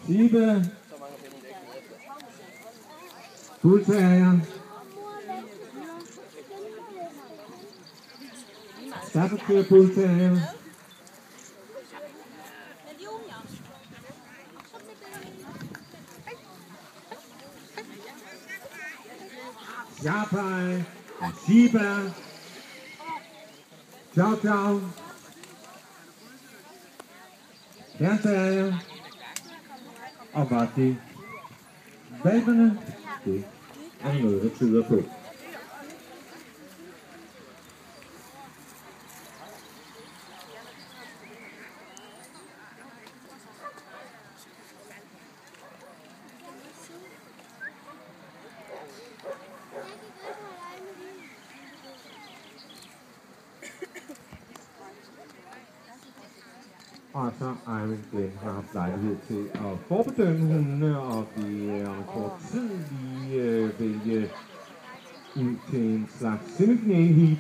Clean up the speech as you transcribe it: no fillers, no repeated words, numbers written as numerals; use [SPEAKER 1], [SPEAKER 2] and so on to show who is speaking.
[SPEAKER 1] Sibe. Bullterrier. Staffordshire Bullterrier. Sharpeye. Shiba. Chow Chow. Terrier. Og var det valperne? Det er noget, der tyder på. Og så Eivind Glenn har haft lejlighed til at forbedømme hundene, og vi om kort tid lige vælge ud til en slags semifinale heat.